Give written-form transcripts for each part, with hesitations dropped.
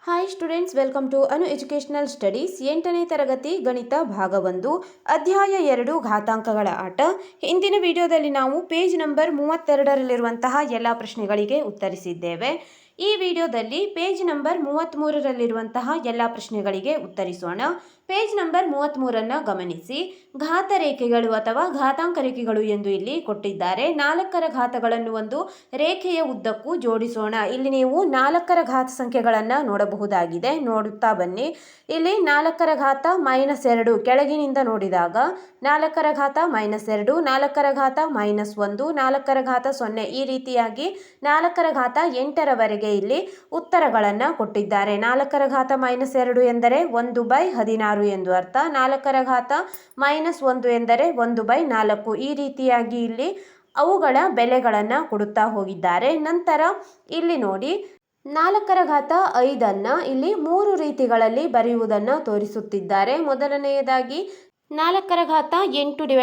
Hi students, welcome to Anu educational studies. 8ನೇ ತರಗತಿ ಗಣಿತ ಭಾಗ 1 ಅಧ್ಯಾಯ 2 ಘಾತಾಂಕಗಳ ಆಟ. ಹಿಂದಿನ ವಿಡಿಯೋದಲ್ಲಿ ನಾವು ಪೇಜ್ ನಂಬರ್ 32ರಲ್ಲಿರುವಂತಹ ಎಲ್ಲ ಪ್ರಶ್ನೆಗಳಿಗೆ ಉತ್ತರಿಸಿದ್ದೇವೆ. ಈ ವಿಡಿಯೋದಲ್ಲಿ ಪೇಜ್ ನಂಬರ್ 33ರಲ್ಲಿರುವಂತಹ ಎಲ್ಲ ಪ್ರಶ್ನೆಗಳಿಗೆ ಉತ್ತರಿಸೋಣ. ಪೇಜ್ ನಂಬರ್ 33ಅನ್ನು ಗಮನಿಸಿ. ಘಾತ ರೇಖೆಗಳು ಅಥವಾ ಘಾತಾಂಕ ರೇಖೆಗಳು ಎಂದು ಇಲ್ಲಿ ಕೊಟ್ಟಿದ್ದಾರೆ. 4ರ ಘಾತಗಳನ್ನು ಒಂದು ರೇಖೆಯ ಉದ್ದಕ್ಕೂ ಜೋಡಿಸೋಣ. ಇಲ್ಲಿ ನೀವು 4ರ ಘಾತ ಸಂಖ್ಯೆಗಳನ್ನು ನೋಡಬಹುದಾಗಿದೆ. ನೋಡುತ್ತಾ ಬನ್ನಿ. ಇಲ್ಲಿ 4ರ ಘಾತ -2 ಕೆಳಗಿನಿಂದ ನೋಡಿದಾಗ 4ರ ಘಾತ -2, 4ರ ಘಾತ -1, 4ರ ಘಾತ 0 ಈ ರೀತಿಯಾಗಿ 4ರ ಘಾತ 8ರವರೆಗೆ ಇಲ್ಲಿ ಉತ್ತರಗಳನ್ನು ಕೊಟ್ಟಿದ್ದಾರೆ. 4ರ ಘಾತ -2 ಎಂದರೆ 1/16 ಎಂದು ಅರ್ಥ. 4ರ ಘಾತ -1 ಎಂದರೆ 1/4. ಈ ರೀತಿಯಾಗಿ ಇಲ್ಲಿ ಅವುಗಳ ಬೆಲೆಗಳನ್ನು ಕೊಡುತ್ತಾ ಹೋಗಿದ್ದಾರೆ. ನಂತರ ಇಲ್ಲಿ ನೋಡಿ, 4ರ ಘಾತ 5ಅನ್ನು ಇಲ್ಲಿ 3 ರೀತಿಗಳಲ್ಲಿ ಬರೆಯುವುದನ್ನು ತೋರಿಸುತ್ತಿದ್ದಾರೆ. ಮೊದಲನೆಯದಾಗಿ 4ರ ಘಾತ 8 /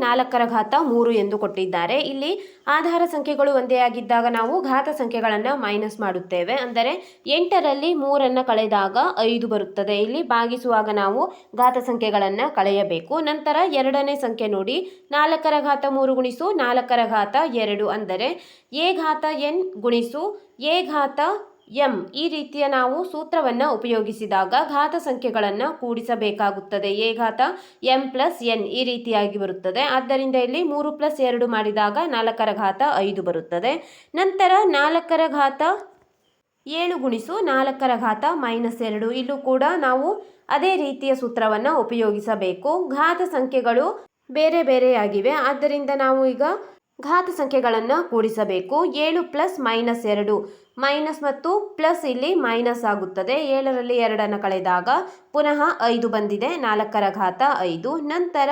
4ರ ಘಾತ 3 ಎಂದು ಕೊಟ್ಟಿದ್ದಾರೆ. ಇಲ್ಲಿ ಆಧಾರ ಸಂಖ್ಯೆಗಳು ಒಂದೇ ಆಗಿದ್ದಾಗ ನಾವು ಘಾತ ಸಂಖ್ಯೆಗಳನ್ನು ಮೈನಸ್ ಮಾಡುತ್ತೇವೆ. ಅಂದರೆ 8ರಲ್ಲಿ 3ಅನ್ನು ಕಳೆದಾಗ 5 ಬರುತ್ತದೆ. ಇಲ್ಲಿ ಭಾಗಿಸುವಾಗ ನಾವು ಘಾತ ಸಂಖ್ಯೆಗಳನ್ನು ಕಳೆಯಬೇಕು. ನಂತರ ಎರಡನೇ ಸಂಖ್ಯೆ ನೋಡಿ, 4ರ ಘಾತ 3 ಗುಣಿಸು 4ರ ಘಾತ 2 ಅಂದರೆ ಎ ಘಾತ n ಗುಣಿಸು ಎ ಘಾತ m. ಈ ರೀತಿಯ ನಾವು ಸೂತ್ರವನ್ನು ಉಪಯೋಗಿಸಿದಾಗ ಘಾತ ಸಂಖ್ಯೆಗಳನ್ನು ಕೂಡಿಸಬೇಕಾಗುತ್ತದೆ. ಎ ಘಾತ m + n ಈ ರೀತಿಯಾಗಿ ಬರುತ್ತದೆ. ಆದ್ದರಿಂದ ಇಲ್ಲಿ 3 + 2 ಮಾಡಿದಾಗ 4ರ ಘಾತ 5 ಬರುತ್ತದೆ. ನಂತರ 4ರ ಘಾತ 7 ಗುಣಿಸು 4ರ ಘಾತ -2. ಇಲ್ಲೂ ಕೂಡ ನಾವು ಅದೇ ರೀತಿಯ ಸೂತ್ರವನ್ನು ಉಪಯೋಗಿಸಬೇಕು. ಘಾತ ಸಂಖ್ಯೆಗಳು ಬೇರೆ ಬೇರೆಯಾಗಿವೆ. ಆದ್ದರಿಂದ ನಾವು ಈಗ ಘಾತ ಸಂಖ್ಯೆಗಳನ್ನು ಕೂಡಿಸಬೇಕು. 7 + -2 ಮೈನಸ್ ಮತ್ತು ಪ್ಲಸ್ ಇಲ್ಲಿ ಮೈನಸ್ ಆಗುತ್ತದೆ. 7ರಲ್ಲಿ 2ಅನ್ನು ಕಳೆದಾಗ ಪುನಃ 5 ಬಂದಿದೆ. 4ರ ಘಾತ 5. ನಂತರ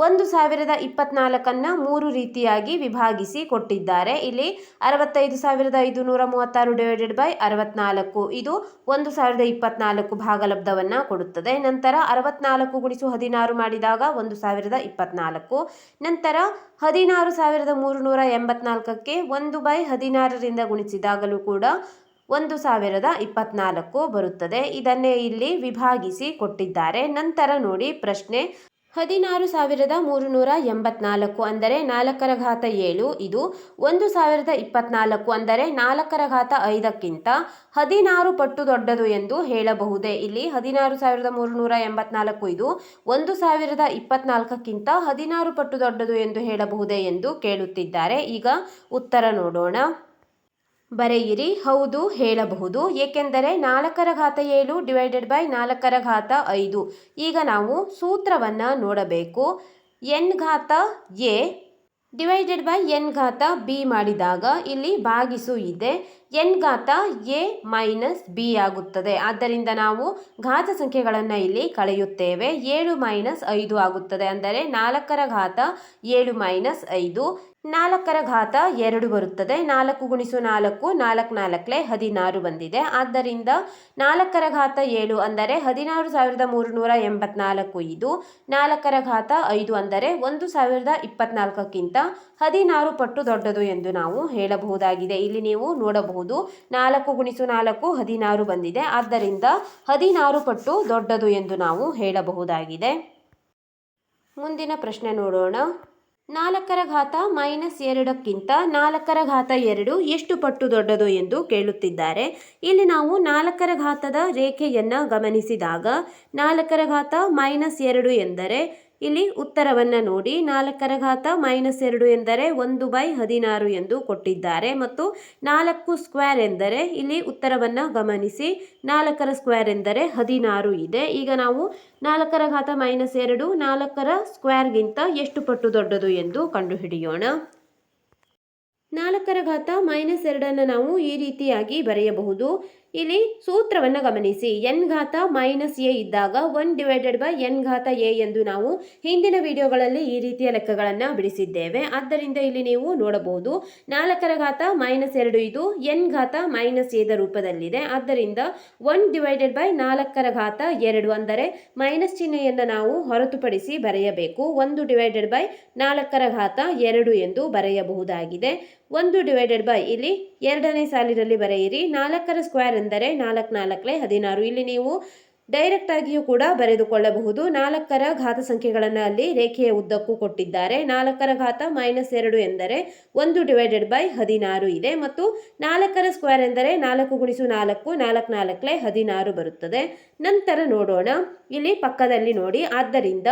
1024ಅನ್ನು 3 ರೀತಿಯಾಗಿ ವಿಭಾಗಿಸಿ ಕೊಟ್ಟಿದ್ದಾರೆ. ಇಲ್ಲಿ 65,536 / 64 ಇದು 1024 ಭಾಗಲಬ್ಧವನ್ನು ಕೊಡುತ್ತದೆ. ನಂತರ 64 × 16 ಮಾಡಿದಾಗ 1024. ನಂತರ 16,384ಕ್ಕೆ 1/16ರಿಂದ ಗುಣಿಸಿದಾಗಲೂ ಕೂಡ 1024 ಬರುತ್ತದೆ. ಇದನ್ನೇ ಇಲ್ಲಿ ವಿಭಾಗಿಸಿ ಕೊಟ್ಟಿದ್ದಾರೆ. ನಂತರ ನೋಡಿ ಪ್ರಶ್ನೆ, 16,384 ಅಂದರೆ 4ರ ಘಾತ 7 ಇದು 1024 ಅಂದರೆ 4ರ ಘಾತ 5ಕ್ಕಿಂತ 16 ಪಟ್ಟು ದೊಡ್ಡದು ಎಂದು ಹೇಳಬಹುದೇ? ಇಲ್ಲಿ 16,384 ಇದು 1024ಕ್ಕಿಂತ 16 ಪಟ್ಟು ದೊಡ್ಡದು ಎಂದು ಹೇಳಬಹುದೇ ಎಂದು ಕೇಳುತ್ತಿದ್ದಾರೆ. ಈಗ ಉತ್ತರ ನೋಡೋಣ. ಬರೆಯಿರಿ. ಹೌದು, ಹೇಳಬಹುದು. ಏಕೆಂದರೆ 4ರ ಘಾತ 7 / 4ರ ಘಾತ 5. ಈಗ ನಾವು ಸೂತ್ರವನ್ನು ನೋಡಬೇಕು. n ಘಾತ a / n ಘಾತ b ಮಾಡಿದಾಗ ಇಲ್ಲಿ ಭಾಗಿಸು ಇದೆ. n ಘಾತ a - b ಆಗುತ್ತದೆ. ಆದ್ದರಿಂದ ನಾವು ಘಾತ ಸಂಖ್ಯೆಗಳನ್ನು ಇಲ್ಲಿ ಕಳೆಯುತ್ತೇವೆ. 7 - 5 ಆಗುತ್ತದೆ. ಅಂದರೆ 4ರ ಘಾತ 7 - 5. 4ರ ಘಾತ 2 ಬರುತ್ತದೆ. 4 × 4 4 4 16 ಬಂದಿದೆ. ಆದ್ದರಿಂದ 4ರ ಘಾತ 7 ಅಂದರೆ 16,384 ಇದು 4ರ ಘಾತ 5 ಅಂದರೆ 1024ಕ್ಕಿಂತ 16 ಪಟ್ಟು ದೊಡ್ಡದು ಎಂದು ನಾವು ಹೇಳಬಹುದಾಗಿದೆ. ಇಲ್ಲಿ ನೀವು ನೋಡಬಹುದು 4 × 4 16 ಬಂದಿದೆ. ಆದ್ದರಿಂದ 16 ಪಟ್ಟು ದೊಡ್ಡದು ಎಂದು ನಾವು ಹೇಳಬಹುದಾಗಿದೆ. ಮುಂದಿನ ಪ್ರಶ್ನೆ ನೋಡೋಣ. 4ರ ಘಾತ -2ಕ್ಕಿಂತ 4ರ ಘಾತ 2 ಎಷ್ಟು ಪಟ್ಟು ದೊಡ್ಡದು ಎಂದು ಕೇಳುತ್ತಿದ್ದಾರೆ. ಇಲ್ಲಿ ನಾವು 4ರ ಘಾತದ ರೇಖೆಯನ್ನು ಗಮನಿಸಿದಾಗ 4ರ ಘಾತ -2 ಎಂದರೆ ಇಲ್ಲಿ ಉತ್ತರವನ್ನು ನೋಡಿ. 4ರ ಘಾತ -2 ಎಂದರೆ 1/16 ಎಂದು ಕೊಟ್ಟಿದ್ದಾರೆ. ಮತ್ತು 4 ಸ್ಕ್ವೇರ್ ಎಂದರೆ ಇಲ್ಲಿ ಉತ್ತರವನ್ನು ಗಮನಿಸಿ. 4ರ ಸ್ಕ್ವೇರ್ ಎಂದರೆ 16 ಇದೆ. ಈಗ ನಾವು 4ರ ಘಾತ -2 4ರ ಸ್ಕ್ವೇರ್ಗಿಂತ ಎಷ್ಟು ಪಟ್ಟು ದೊಡ್ಡದು ಎಂದು ಕಂಡುಹಿಡಿಯೋಣ. 4ರ ಘಾತ -2ಅನ್ನು ನಾವು ಈ ರೀತಿಯಾಗಿ ಬರೆಯಬಹುದು. ಇಲ್ಲಿ ಸೂತ್ರವನ್ನು ಗಮನಿಸಿ. n ಘಾತ -a ಇದ್ದಾಗ 1 / n ಘಾತ a ಎಂದು ನಾವು ಹಿಂದಿನ ವಿಡಿಯೋಗಳಲ್ಲಿ ಈ ರೀತಿಯ ಲೆಕ್ಕಗಳನ್ನು ಬಿಡಿಸಿದ್ದೇವೆ. ಆದ್ದರಿಂದ ಇಲ್ಲಿ ನೀವು ನೋಡಬಹುದು 4ರ ಘಾತ -2 ಇದು n ಘಾತ -a ರೂಪದಲ್ಲಿದೆ. ಆದ್ದರಿಂದ 1 / 4ರ ಘಾತ 2 ಅಂದರೆ ಮೈನಸ್ ಚಿಹ್ನೆಯನ್ನು ನಾವು ಹೊರತುಪಡಿಸಿ ಬರೆಯಬೇಕು. 1 / 4ರ ಘಾತ 2 ಎಂದು ಬರೆಯಬಹುದಾಗಿದೆ. 1 / ಇಲ್ಲಿ ಎರಡನೇ ಸಾಲಿನಲ್ಲಿ ಬರೆಯಿರಿ. 4ರ ಸ್ಕ್ವೇರ್ ಎಂದರೆ 4 4 16. ಇಲ್ಲಿ ನೀವು ಡೈರೆಕ್ಟ್ ಆಗಿಯೂ ಕೂಡ ಬರೆದುಕೊಳ್ಳಬಹುದು. 4ರ ಘಾತ ಸಂಖ್ಯೆಗಳನ್ನು ಅಲ್ಲಿ ರೇಖೆಯ ಉದ್ದಕ್ಕೂ ಕೊಟ್ಟಿದ್ದಾರೆ. 4ರ ಘಾತ -2 ಎಂದರೆ 1/16 ಇದೆ ಮತ್ತು 4ರ ಸ್ಕ್ವೇರ್ ಎಂದರೆ 4 × 4 4 4 16 ಬರುತ್ತದೆ. ನಂತರ ನೋಡೋಣ, ಇಲ್ಲಿ ಪಕ್ಕದಲ್ಲಿ ನೋಡಿ. ಆದ್ದರಿಂದ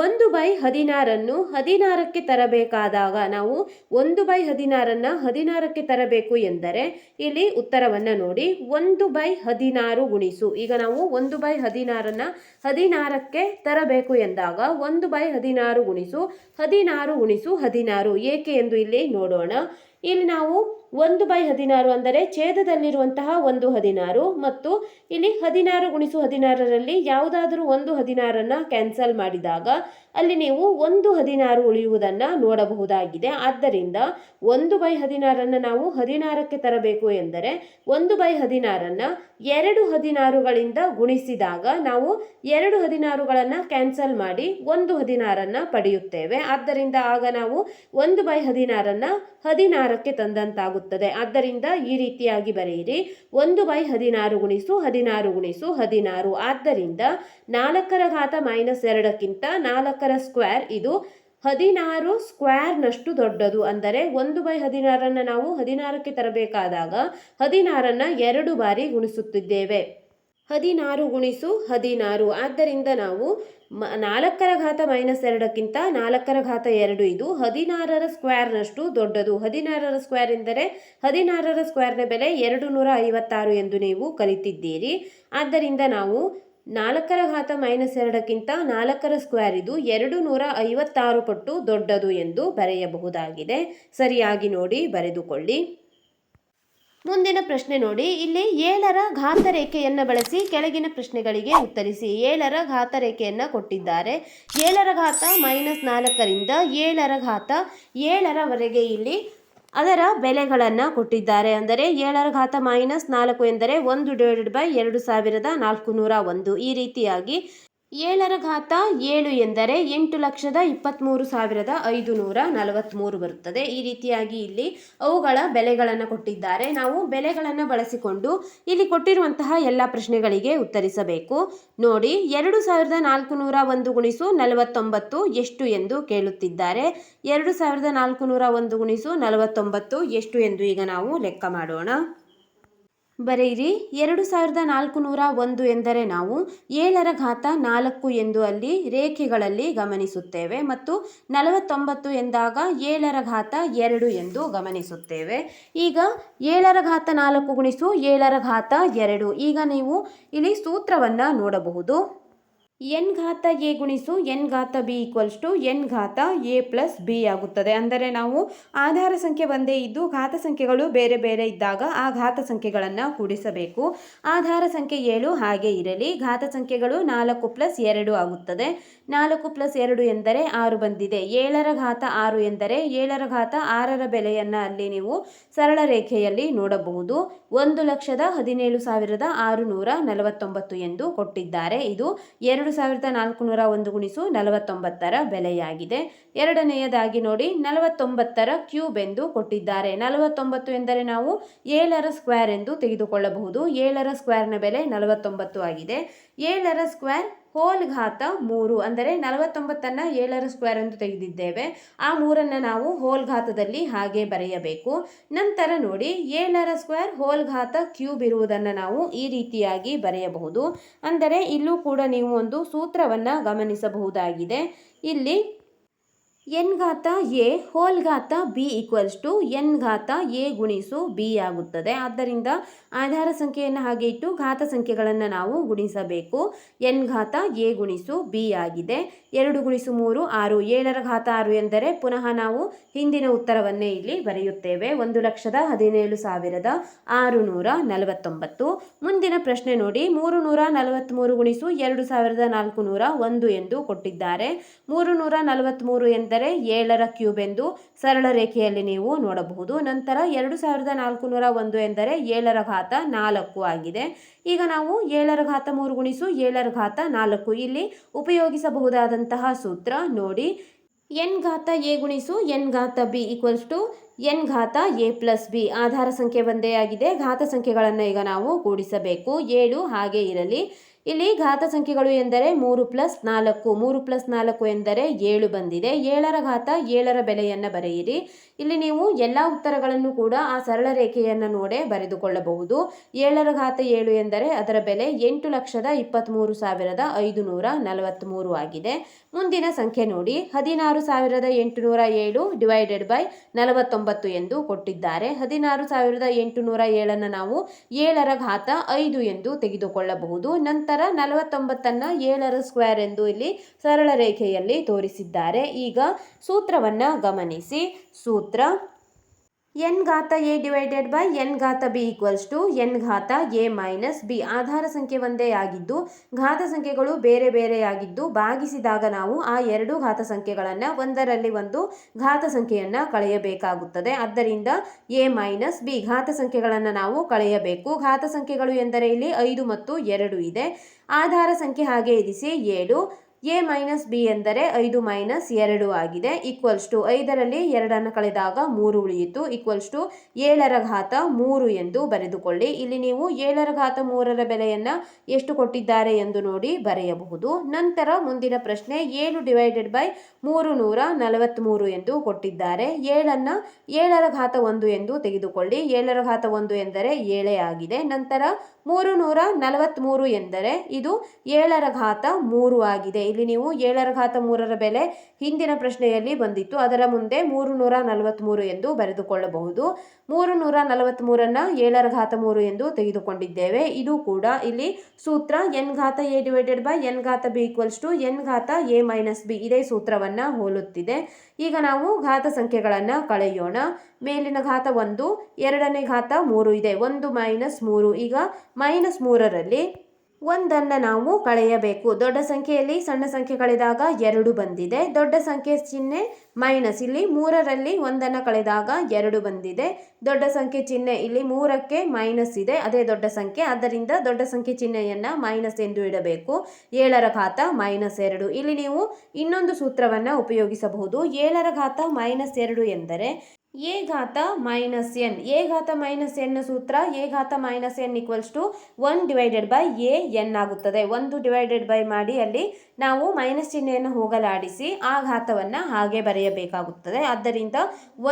1/16 16ಕ್ಕೆ ತರಬೇಕಾದಾಗ ನಾವು 1/16 16ಕ್ಕೆ ತರಬೇಕು ಎಂದರೆ ಇಲ್ಲಿ ಉತ್ತರವನ್ನು ನೋಡಿ. 1/16 ಗುಣಿಸು, ಈಗ ನಾವು 1/16 16ಕ್ಕೆ ತರಬೇಕು ಎಂದಾಗ 1/16 ಗುಣಿಸು 16 ಗುಣಿಸು 16 ಏಕೆ ಎಂದು ಇಲ್ಲಿ ನೋಡೋಣ. ಇಲ್ಲಿ ನಾವು 1/16 ಅಂದರೆ ಛೇದದಲ್ಲಿರುವಂತಹ 1/16 ಮತ್ತು ಇಲ್ಲಿ 16 × 16ರಲ್ಲಿ ಯಾವುದಾದರೂ ಒಂದು 16 ಕ್ಯಾನ್ಸಲ್ ಮಾಡಿದಾಗ ಅಲ್ಲಿ ನೀವು 1/16 ಉಳಿಯುವುದನ್ನು ನೋಡಬಹುದಾಗಿದೆ. ಆದ್ದರಿಂದ 1/16 ನಾವು 16ಕ್ಕೆ ತರಬೇಕು ಎಂದರೆ 1/16 2 16ಗಳಿಂದ ಗುಣಿಸಿದಾಗ ನಾವು 2 16ಗಳನ್ನು ಕ್ಯಾನ್ಸಲ್ ಮಾಡಿ 1/16 ಪಡೆಯುತ್ತೇವೆ. ಆದ್ದರಿಂದ ಆಗ ನಾವು 1/16 16ಕ್ಕೆ ತಂದಂತಾಗುತ್ತದೆ. ಆದ್ದರಿಂದ ಈ ರೀತಿಯಾಗಿ ಬರೆಯಿರಿ. 1/16 ಗುಣಿಸು 16 ಗುಣಿಸು 16. ಆದ್ದರಿಂದ 4ರ ಘಾತ -2ಕ್ಕಿಂತ 4ರ ಸ್ಕ್ವೇರ್ ಇದು 16 ಸ್ಕ್ವೇರ್ನಷ್ಟು ದೊಡ್ಡದು. ಅಂದರೆ 1/16 ನಾವು 16ಕ್ಕೆ ತರಬೇಕಾದಾಗ 16 2 ಬಾರಿ ಗುಣಿಸುತ್ತಿದ್ದೇವೆ. 16 ಗುಣಿಸು 16. ಆದ್ದರಿಂದ ನಾವು 4ರ ಘಾತ -2ಕ್ಕಿಂತ 4ರ ಘಾತ 2 ಇದು 16ರ ಸ್ಕ್ವೇರ್ನಷ್ಟು ದೊಡ್ಡದು. 16ರ ಸ್ಕ್ವೇರ್ ಎಂದರೆ 16ರ ಸ್ಕ್ವೇರ್ನ ಬೆಲೆ 256 ಎಂದು ನೀವು ಕಲಿತಿದ್ದೀರಿ. ಆದ್ದರಿಂದ ನಾವು 4ರ ಘಾತ -2ಕ್ಕಿಂತ 4ರ ಸ್ಕ್ವೇರ್ ಇದು 256 ಪಟ್ಟು ದೊಡ್ಡದು ಎಂದು ಬರೆಯಬಹುದಾಗಿದೆ. ಸರಿಯಾಗಿ ನೋಡಿ ಬರೆದುಕೊಳ್ಳಿ. ಮುಂದಿನ ಪ್ರಶ್ನೆ ನೋಡಿ. ಇಲ್ಲಿ 7ರ ಘಾತ ರೇಖೆಯನ್ನು ಬಳಸಿ ಕೆಳಗಿನ ಪ್ರಶ್ನೆಗಳಿಗೆ ಉತ್ತರಿಸಿ. 7ರ ಘಾತ ರೇಖೆಯನ್ನು ಕೊಟ್ಟಿದ್ದಾರೆ. 7ರ ಘಾತ -4ರಿಂದ 7ರ ಘಾತ 7ರವರೆಗೆ ಇಲ್ಲಿ ಅದರ ಬೆಲೆಗಳನ್ನು ಕೊಟ್ಟಿದ್ದಾರೆ. ಅಂದರೆ 7ರ ಘಾತ -4 ಎಂದರೆ 1/2401. ಈ ರೀತಿಯಾಗಿ 7ರ ಘಾತ 7 ಎಂದರೆ 8,23,543 ಬರುತ್ತದೆ. ಈ ರೀತಿಯಾಗಿ ಇಲ್ಲಿ ಅವುಗಳ ಬೆಲೆಗಳನ್ನು ಕೊಟ್ಟಿದ್ದಾರೆ. ನಾವು ಬೆಲೆಗಳನ್ನು ಬಳಸಿಕೊಂಡು ಇಲ್ಲಿ ಕೊಟ್ಟಿರುವಂತಹ ಎಲ್ಲ ಪ್ರಶ್ನೆಗಳಿಗೆ ಉತ್ತರಿಸಬೇಕು. ನೋಡಿ, 2401 ಗುಣಿಸು 49 ಎಷ್ಟು ಎಂದು ಕೇಳುತ್ತಿದ್ದಾರೆ. 2401 ಗುಣಿಸು 49 ಎಷ್ಟು ಎಂದು ಈಗ ನಾವು ಲೆಕ್ಕ ಮಾಡೋಣ. ಬರೆಯಿರಿ. 2401 ಎಂದರೆ ನಾವು 7ರ ಘಾತ 4 ಎಂದು ಅಲ್ಲಿ ರೇಖೆಗಳಲ್ಲಿ ಗಮನಿಸುತ್ತೇವೆ ಮತ್ತು 49 ಎಂದಾಗ 7ರ ಘಾತ 2 ಎಂದು ಗಮನಿಸುತ್ತೇವೆ. ಈಗ 7ರ ಘಾತ 4 ಗುಣಿಸು 7ರ ಘಾತ 2. ಈಗ ನೀವು ಇಲ್ಲಿ ಸೂತ್ರವನ್ನು ನೋಡಬಹುದು. n ಘಾತ a ಗುಣಿಸು n ಘಾತ b n ಘಾತ a ಪ್ಲಸ್ b ಆಗುತ್ತದೆ. ಅಂದರೆ ನಾವು ಆಧಾರ ಸಂಖ್ಯೆ ಒಂದೇ ಇದ್ದು ಘಾತ ಸಂಖ್ಯೆಗಳು ಬೇರೆ ಬೇರೆ ಇದ್ದಾಗ ಆ ಘಾತ ಸಂಖ್ಯೆಗಳನ್ನು ಕೂಡಿಸಬೇಕು. ಆಧಾರ ಸಂಖ್ಯೆ 7 ಹಾಗೆ ಇರಲಿ. ಘಾತ ಸಂಖ್ಯೆಗಳು 4 + 2 ಆಗುತ್ತದೆ. 4 + 2 ಎಂದರೆ 6 ಬಂದಿದೆ. 7ರ ಘಾತ 6 ಎಂದರೆ 7ರ ಘಾತ 6ರ ಬೆಲೆಯನ್ನು ಅಲ್ಲಿ ನೀವು ಸರಳ ರೇಖೆಯಲ್ಲಿ ನೋಡಬಹುದು. 1,17,649 ಎಂದು ಕೊಟ್ಟಿದ್ದಾರೆ. ಇದು 2401 ಗುಣಿಸು 49ರ ಬೆಲೆಯಾಗಿದೆ. ಎರಡನೆಯದಾಗಿ ನೋಡಿ, 49ರ ಕ್ಯೂಬ್ ಎಂದು ಕೊಟ್ಟಿದ್ದಾರೆ. 49 ಎಂದರೆ ನಾವು 7ರ ಸ್ಕ್ವೇರ್ ಎಂದು ತೆಗೆದುಕೊಳ್ಳಬಹುದು. 7ರ ಸ್ಕ್ವೇರ್ನ ಬೆಲೆ 49 ಆಗಿದೆ. 7ರ ಸ್ಕ್ವೇರ್ ಹೋಲ್ ಘಾತ 3 ಅಂದರೆ 49ನ್ನು 7ರ ಸ್ಕ್ವೇರ್ ಎಂದು ತೆಗೆದಿದ್ದೇವೆ. ಆ 3ನ್ನು ನಾವು ಹೋಲ್ ಘಾತದಲ್ಲಿ ಹಾಗೆ ಬರೆಯಬೇಕು. ನಂತರ ನೋಡಿ, 7ರ ಸ್ಕ್ವೇರ್ ಹೋಲ್ ಘಾತ ಕ್ಯೂಬ್ ಇರುವುದನ್ನು ನಾವು ಈ ರೀತಿಯಾಗಿ ಬರೆಯಬಹುದು. ಅಂದರೆ ಇಲ್ಲೂ ಕೂಡ ನೀವು ಒಂದು ಸೂತ್ರವನ್ನು ಗಮನಿಸಬಹುದಾಗಿದೆ. ಇಲ್ಲಿ n ಘಾತ a ಹೋಲ್ ಘಾತ b n ಘಾತ a ಗುಣಿಸು b ಆಗುತ್ತದೆ. ಆದ್ದರಿಂದ ಆಧಾರ ಸಂಖ್ಯೆಯನ್ನು ಹಾಗೆ ಇಟ್ಟು ಘಾತ ಸಂಖ್ಯೆಗಳನ್ನು ನಾವು ಗುಣಿಸಬೇಕು. n ಘಾತ a ಗುಣಿಸು b ಆಗಿದೆ. 2 × 3 6. 7ರ ಘಾತ 6 ಎಂದರೆ ಪುನಃ ನಾವು ಹಿಂದಿನ ಉತ್ತರವನ್ನೇ ಇಲ್ಲಿ ಬರೆಯುತ್ತೇವೆ. 1,17,649. ಮುಂದಿನ ಪ್ರಶ್ನೆ ನೋಡಿ. 343 ಗುಣಿಸು 2,401 ಎಂದು ಕೊಟ್ಟಿದ್ದಾರೆ. 343 ಎಂದರೆ 7ರ ಕ್ಯೂಬ್ ಎಂದು ಸರಳ ರೇಖೆಯಲ್ಲಿ ನೀವು ನೋಡಬಹುದು. ನಂತರ 2,401 ಎಂದರೆ 7ರ ಘಾತ 4 ಆಗಿದೆ. ಈಗ ನಾವು 7ರ ಘಾತ 3 ಗುಣಿಸು 7ರ ಘಾತ 4 ಇಲ್ಲಿ ಉಪಯೋಗಿಸಬಹುದಾದಂತಹ ಸೂತ್ರ ನೋಡಿ. ಎನ್ ಘಾತ ಎ ಗುಣಿಸು ಎನ್ ಘಾತ ಬಿ ಈಕ್ವಲ್ಸ್ ಟು ಎನ್ ಘಾತ ಎ ಪ್ಲಸ್ ಬಿ. ಆಧಾರ ಸಂಖ್ಯೆ ಒಂದೇ ಆಗಿದೆ. ಘಾತ ಸಂಖ್ಯೆಗಳನ್ನು ಈಗ ನಾವು ಕೂಡಿಸಬೇಕು. 7 ಹಾಗೆ ಇರಲಿ. ಇಲ್ಲಿ ಘಾತ ಸಂಖ್ಯೆಗಳು ಎಂದರೆ 3 ಪ್ಲಸ್ 4. 3 ಪ್ಲಸ್ 4 ಎಂದರೆ 7 ಬಂದಿದೆ. 7ರ ಘಾತ 7ರ ಬೆಲೆಯನ್ನು ಬರೆಯಿರಿ. ಇಲ್ಲಿ ನೀವು ಎಲ್ಲ ಉತ್ತರಗಳನ್ನು ಕೂಡ ಆ ಸರಳ ರೇಖೆಯನ್ನು ನೋಡೇ ಬರೆದುಕೊಳ್ಳಬಹುದು. 7ರ ಘಾತ 7 ಎಂದರೆ ಅದರ ಬೆಲೆ 8,23,543 ಆಗಿದೆ. ಮುಂದಿನ ಸಂಖ್ಯೆ ನೋಡಿ, 16,807 ಡಿವೈಡೆಡ್ ಬೈ 49 ಎಂದು ಕೊಟ್ಟಿದ್ದಾರೆ. 16,807 ನಾವು 7ರ ಘಾತ 5 ಎಂದು ತೆಗೆದುಕೊಳ್ಳಬಹುದು. ನಂತರ 49 7ರ ಸ್ಕ್ವೇರ್ ಎಂದು ಇಲ್ಲಿ ಸರಳ ರೇಖೆಯಲ್ಲಿ ತೋರಿಸಿದ್ದಾರೆ. ಈಗ ಸೂತ್ರವನ್ನು ಗಮನಿಸಿ. ಸೂತ್ರ ಎನ್ ಘಾತ ಎ ಡಿವೈಡೆಡ್ ಬೈ ಎನ್ ಘಾತ ಬಿ ಈಕ್ವಲ್ಸ್ ಟು ಎನ್ ಘಾತ ಎ ಮೈನಸ್ ಬಿ. ಆಧಾರ ಸಂಖ್ಯೆ ಒಂದೇ ಆಗಿದ್ದು ಘಾತ ಸಂಖ್ಯೆಗಳು ಬೇರೆ ಬೇರೆಯಾಗಿದ್ದು ಭಾಗಿಸಿದಾಗ ನಾವು ಆ ಎರಡು ಘಾತ ಸಂಖ್ಯೆಗಳನ್ನು ಒಂದರಲ್ಲಿ ಒಂದು ಘಾತ ಸಂಖ್ಯೆಯನ್ನು ಕಳೆಯಬೇಕಾಗುತ್ತದೆ. ಆದ್ದರಿಂದ ಎ ಮೈನಸ್ ಬಿ ಘಾತ ಸಂಖ್ಯೆಗಳನ್ನು ನಾವು ಕಳೆಯಬೇಕು. ಘಾತ ಸಂಖ್ಯೆಗಳು ಎಂದರೆ ಇಲ್ಲಿ 5 ಮತ್ತು 2 ಇದೆ. ಆಧಾರ ಸಂಖ್ಯೆ ಹಾಗೆ ಇರಿಸಿ 7. ಎ ಮೈನಸ್ ಬಿ ಎಂದರೆ 5 ಮೈನಸ್ 2 ಆಗಿದೆ. ಈಕ್ವಲ್ಸ್ ಟು 5ರಲ್ಲಿ 2 ಕಳೆದಾಗ 3 ಉಳಿಯಿತು. ಈಕ್ವಲ್ಸ್ ಟು 7ರ ಘಾತ 3 ಎಂದು ಬರೆದುಕೊಳ್ಳಿ. ಇಲ್ಲಿ ನೀವು 7ರ ಘಾತ 3ರ ಬೆಲೆಯನ್ನು ಎಷ್ಟು ಕೊಟ್ಟಿದ್ದಾರೆ ಎಂದು ನೋಡಿ ಬರೆಯಬಹುದು. ನಂತರ ಮುಂದಿನ ಪ್ರಶ್ನೆ 7 ಡಿವೈಡೆಡ್ ಬೈ 343 ಎಂದು ಕೊಟ್ಟಿದ್ದಾರೆ. 7ನ್ನು 7ರ ಘಾತ 1 ಎಂದು ತೆಗೆದುಕೊಳ್ಳಿ. 7ರ ಘಾತ 1 ಎಂದರೆ 7 ಆಗಿದೆ. ನಂತರ 343 ಎಂದರೆ ಇದು 7ರ ಘಾತ 3 ಆಗಿದೆ. ಇಲ್ಲಿ ನೀವು 7ರ ಘಾತ 3ರ ಬೆಲೆ ಹಿಂದಿನ ಪ್ರಶ್ನೆಯಲ್ಲಿ ಬಂದಿತ್ತು. ಅದರ ಮುಂದೆ 343 ಎಂದು ಬರೆದುಕೊಳ್ಳಬಹುದು. 343ನ್ನು 7ರ ಘಾತ 3 ಎಂದು ತೆಗೆದುಕೊಂಡಿದ್ದೇವೆ. ಇದು ಕೂಡ ಇಲ್ಲಿ ಸೂತ್ರ ಎನ್ ಘಾತ ಎ ಡಿವೈಡೆಡ್ ಬೈ ಎನ್ ಘಾತ ಬಿ ಈಕ್ವಲ್ಸ್ ಟು ಎನ್ ಘಾತ ಎ ಮೈನಸ್ ಬಿ ಇದೇ ಸೂತ್ರವನ್ನು ಹೋಲುತ್ತಿದೆ. ಈಗ ನಾವು ಘಾತ ಸಂಖ್ಯೆಗಳನ್ನು ಕಳೆಯೋಣ. ಮೇಲಿನ ಘಾತ 1, ಎರಡನೇ ಘಾತ 3 ಇದೆ. 1 ಮೈನಸ್ 3. ಈಗ ಮೈನಸ್ 3ರಲ್ಲಿ 1ನ್ನು ನಾವು ಕಳೆಯಬೇಕು. ದೊಡ್ಡ ಸಂಖ್ಯೆಯಲ್ಲಿ ಸಣ್ಣ ಸಂಖ್ಯೆ ಕಳೆದಾಗ 2 ಬಂದಿದೆ. ದೊಡ್ಡ ಸಂಖ್ಯೆ ಚಿಹ್ನೆ ಮೈನಸ್. ಇಲ್ಲಿ 3ರಲ್ಲಿ 1ನ್ನು ಕಳೆದಾಗ 2 ಬಂದಿದೆ. ದೊಡ್ಡ ಸಂಖ್ಯೆ ಚಿಹ್ನೆ ಇಲ್ಲಿ 3ಕ್ಕೆ ಮೈನಸ್ ಇದೆ. ಅದೇ ದೊಡ್ಡ ಸಂಖ್ಯೆ. ಆದ್ದರಿಂದ ದೊಡ್ಡ ಸಂಖ್ಯೆ ಚಿಹ್ನೆಯನ್ನು ಮೈನಸ್ ಎಂದು ಇಡಬೇಕು. 7ರ ಘಾತ ಮೈನಸ್ 2. ಇಲ್ಲಿ ನೀವು ಇನ್ನೊಂದು ಸೂತ್ರವನ್ನು ಉಪಯೋಗಿಸಬಹುದು. 7ರ ಘಾತ ಮೈನಸ್ 2 ಎಂದರೆ ಎ ಘಾತ ಮೈನಸ್ ಎನ್. ಎ ಘಾತ ಮೈನಸ್ ಎನ್ ಸೂತ್ರ ಎ ಘಾತ minus n equals to 1 divided by a n ಆಗುತ್ತದೆ. 1 ಡಿವೈಡೆಡ್ ಬೈ ಮಾಡಿ ಅಲ್ಲಿ ನಾವು ಮೈನಸ್ ಚಿಹ್ನೆಯನ್ನು ಹೋಗಲಾಡಿಸಿ ಆ ಘಾತವನ್ನು ಹಾಗೆ ಬರೆಯಬೇಕಾಗುತ್ತದೆ. ಆದ್ದರಿಂದ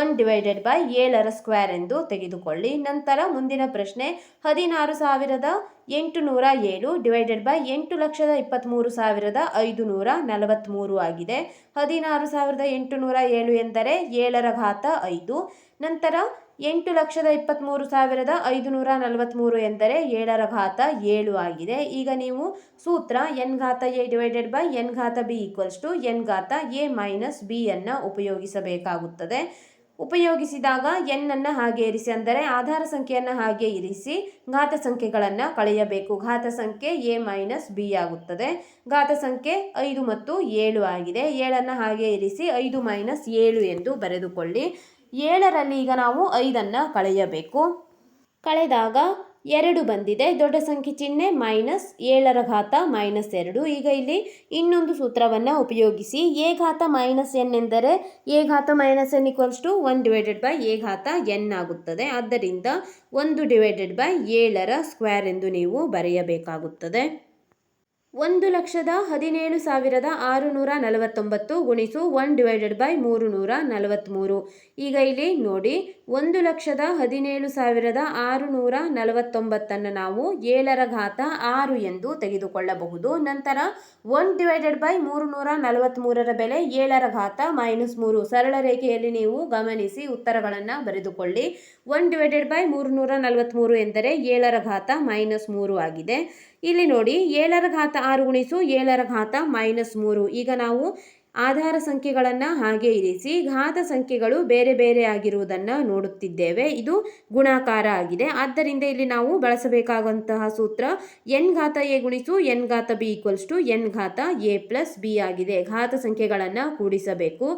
1 ಡಿವೈಡೆಡ್ ಬೈ 7ರ ಸ್ಕ್ವೇರ್ ಎಂದು ತೆಗೆದುಕೊಳ್ಳಿ. ನಂತರ ಮುಂದಿನ ಪ್ರಶ್ನೆ 16,807 ಡಿವೈಡೆಡ್ ಬೈ 8,23,543 ಆಗಿದೆ. 16,807 ಎಂದರೆ 7ರ ಘಾತ 5. ನಂತರ 8,23,543 ಎಂದರೆ 7ರ ಘಾತ 7 ಆಗಿದೆ. ಈಗ ನೀವು ಸೂತ್ರ ಎನ್ ಘಾತ ಎ ಡಿವೈಡೆಡ್ ಬೈ ಎನ್ ಘಾತ ಬಿ ಈಕ್ವಲ್ಸ್ ಟು ಎನ್ ಘಾತ ಎ ಮೈನಸ್ ಬಿ ಅನ್ನು ಉಪಯೋಗಿಸಬೇಕಾಗುತ್ತದೆ. ಉಪಯೋಗಿಸಿದಾಗ ಎನ್ನನ್ನು ಹಾಗೆ ಇರಿಸಿ, ಅಂದರೆ ಆಧಾರ ಸಂಖ್ಯೆಯನ್ನು ಹಾಗೆ ಇರಿಸಿ ಘಾತ ಸಂಖ್ಯೆಗಳನ್ನು ಕಳೆಯಬೇಕು. ಘಾತ ಸಂಖ್ಯೆ ಎ ಮೈನಸ್ ಬಿ ಆಗುತ್ತದೆ. ಘಾತ ಸಂಖ್ಯೆ 5 ಮತ್ತು 7 ಆಗಿದೆ. 7ನ್ನು ಹಾಗೆ ಇರಿಸಿ 5 ಮೈನಸ್ 7 ಎಂದು ಬರೆದುಕೊಳ್ಳಿ. 7ರಲ್ಲಿ ಈಗ ನಾವು 5ನ್ನು ಕಳೆಯಬೇಕು. ಕಳೆದಾಗ 2 ಬಂದಿದೆ. ದೊಡ್ಡ ಸಂಖ್ಯೆ ಚಿಹ್ನೆ ಮೈನಸ್. 7ರ ಘಾತ ಮೈನಸ್ 2. ಈಗ ಇಲ್ಲಿ ಇನ್ನೊಂದು ಸೂತ್ರವನ್ನು ಉಪಯೋಗಿಸಿ. ಎ ಘಾತ ಮೈನಸ್ ಎನ್ ಎಂದರೆ ಎ ಘಾತ minus n equals to 1 divided by a ಘಾತ ಎನ್ ಆಗುತ್ತದೆ. ಆದ್ದರಿಂದ 1 ಡಿವೈಡೆಡ್ ಬೈ 7ರ ಸ್ಕ್ವೇರ್ ಎಂದು ನೀವು ಬರೆಯಬೇಕಾಗುತ್ತದೆ. 1,17,649 ಗುಣಿಸು 1 ಡಿವೈಡೆಡ್ ಬೈ 343. ಈಗ ಇಲ್ಲಿ ನೋಡಿ 1,17,649 ನಾವು 7ರ ಘಾತ 6 ಎಂದು ತೆಗೆದುಕೊಳ್ಳಬಹುದು. ನಂತರ 1 ಡಿವೈಡೆಡ್ ಬೈ 343ರ ಬೆಲೆ 7ರ ಘಾತ ಮೈನಸ್ 3. ಸರಳ ರೇಖೆಯಲ್ಲಿ ನೀವು ಗಮನಿಸಿ ಉತ್ತರಗಳನ್ನು ಬರೆದುಕೊಳ್ಳಿ. 1 ಡಿವೈಡೆಡ್ ಬೈ 343 ಎಂದರೆ 7ರ ಘಾತ ಮೈನಸ್ 3 ಆಗಿದೆ. ಇಲ್ಲಿ ನೋಡಿ 7ರ ಘಾತ 6 ಗುಣಿಸು 7ರ ಘಾತ ಮೈನಸ್ 3. ಈಗ ನಾವು ಆಧಾರ ಸಂಖ್ಯೆಗಳನ್ನು ಹಾಗೆ ಇರಿಸಿ ಘಾತ ಸಂಖ್ಯೆಗಳು ಬೇರೆ ಬೇರೆ ಆಗಿರುವುದನ್ನು ನೋಡುತ್ತಿದ್ದೇವೆ. ಇದು ಗುಣಾಕಾರ ಆಗಿದೆ. ಆದ್ದರಿಂದ ಇಲ್ಲಿ ನಾವು ಬಳಸಬೇಕಾದಂತಹ ಸೂತ್ರ ಎನ್ ಘಾತ ಎ ಗುಣಿಸು ಎನ್ ಘಾತ ಬಿ ಈಕ್ವಲ್ಸ್ ಟು ಎನ್ ಘಾತ ಎ ಪ್ಲಸ್ ಬಿ ಆಗಿದೆ. ಘಾತ ಸಂಖ್ಯೆಗಳನ್ನು ಕೂಡಿಸಬೇಕು.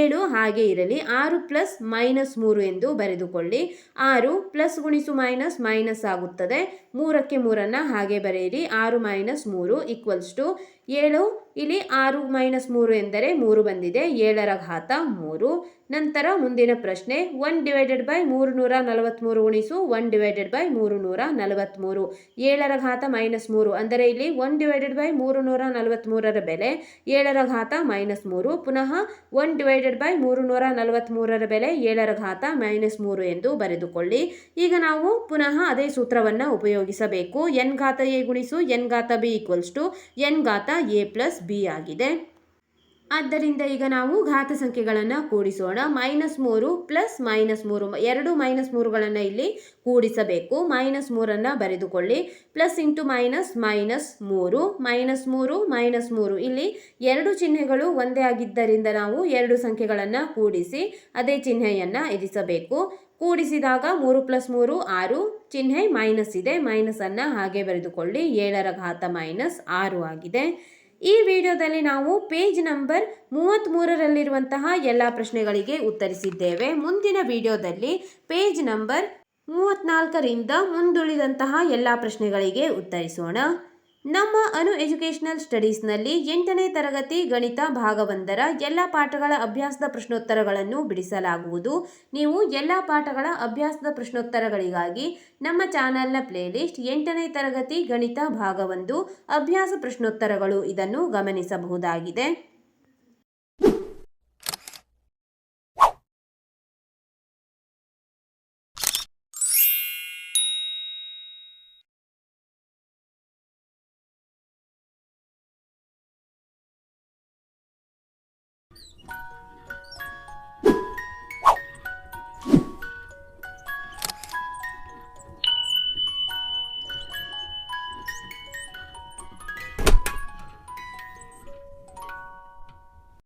7 ಹಾಗೆ ಇರಲಿ. 6 ಪ್ಲಸ್ ಮೈನಸ್ 3 ಎಂದು ಬರೆದುಕೊಳ್ಳಿ. 6 ಪ್ಲಸ್ ಗುಣಿಸು ಮೈನಸ್ ಮೈನಸ್ ಆಗುತ್ತದೆ. 3ಕ್ಕೆ 3 ಹಾಗೆ ಬರೆಯಿರಿ. 6 - 3 = 7. ಇಲ್ಲಿ 6 - 3 ಎಂದರೆ 3 ಬಂದಿದೆ. 7ರ ಘಾತ 3. ನಂತರ ಮುಂದಿನ ಪ್ರಶ್ನೆ 1/343 ಗುಣಿಸು 1/343. 7ರ ಘಾತ -3 ಅಂದರೆ ಇಲ್ಲಿ 1/343ರ ಬೆಲೆ 7ರ ಘಾತ -3. ಪುನಃ 1/343ರ ಬೆಲೆ 7ರ ಘಾತ -3 ಎಂದು ಬರೆದುಕೊಳ್ಳಿ. ಈಗ ನಾವು ಪುನಃ ಅದೇ ಸೂತ್ರವನ್ನು ಉಪಯೋಗಿಸಬೇಕು. n ಘಾತ a ಗುಣಿಸು n ಘಾತ b = n ಘಾತ a + b ಆಗಿದೆ. ಆದ್ದರಿಂದ ಈಗ ನಾವು ಘಾತ ಸಂಖ್ಯೆಗಳನ್ನು ಕೂಡಿಸೋಣ. -3 + -3 ಎರಡು -3ಗಳನ್ನು ಇಲ್ಲಿ ಕೂಡಿಸಬೇಕು. -3 ಬರೆದುಕೊಳ್ಳಿ. ಪ್ಲಸ್ ಇಂಟು ಮೈನಸ್ -3 -3 ಇಲ್ಲಿ ಎರಡು ಚಿಹ್ನೆಗಳು ಒಂದೇ ಆಗಿದ್ದರಿಂದ ನಾವು ಎರಡು ಸಂಖ್ಯೆಗಳನ್ನು ಕೂಡಿಸಿ ಅದೇ ಚಿಹ್ನೆಯನ್ನು ಇರಿಸಬೇಕು. ಕೂಡಿಸಿದಾಗ 3 + 3 6. ಚಿಹ್ನೆ ಮೈನಸ್ ಇದೆ, ಮೈನಸನ್ನು ಹಾಗೆ ಬರೆದುಕೊಳ್ಳಿ. 7ರ ಘಾತ -6 ಆಗಿದೆ. ಈ ವಿಡಿಯೋದಲ್ಲಿ ನಾವು ಪೇಜ್ ನಂಬರ್ 33ರಲ್ಲಿರುವಂತಹ ಎಲ್ಲ ಪ್ರಶ್ನೆಗಳಿಗೆ ಉತ್ತರಿಸಿದ್ದೇವೆ. ಮುಂದಿನ ವಿಡಿಯೋದಲ್ಲಿ ಪೇಜ್ ನಂಬರ್ 34ರಿಂದ ಮುಂದುಳಿದಂತಹ ಎಲ್ಲ ಪ್ರಶ್ನೆಗಳಿಗೆ ಉತ್ತರಿಸೋಣ. ನಮ್ಮ ಅನು ಎಜುಕೇಷನಲ್ ಸ್ಟಡೀಸ್ನಲ್ಲಿ 8ನೇ ತರಗತಿ ಗಣಿತ ಭಾಗ 1ರ ಎಲ್ಲ ಪಾಠಗಳ ಅಭ್ಯಾಸದ ಪ್ರಶ್ನೋತ್ತರಗಳನ್ನು ಬಿಡಿಸಲಾಗುವುದು. ನೀವು ಎಲ್ಲ ಪಾಠಗಳ ಅಭ್ಯಾಸದ ಪ್ರಶ್ನೋತ್ತರಗಳಿಗಾಗಿ ನಮ್ಮ ಚಾನಲ್ನ ಪ್ಲೇಲಿಸ್ಟ್ 8ನೇ ತರಗತಿ ಗಣಿತ ಭಾಗ 1 ಅಭ್ಯಾಸ ಪ್ರಶ್ನೋತ್ತರಗಳು ಇದನ್ನು ಗಮನಿಸಬಹುದಾಗಿದೆ.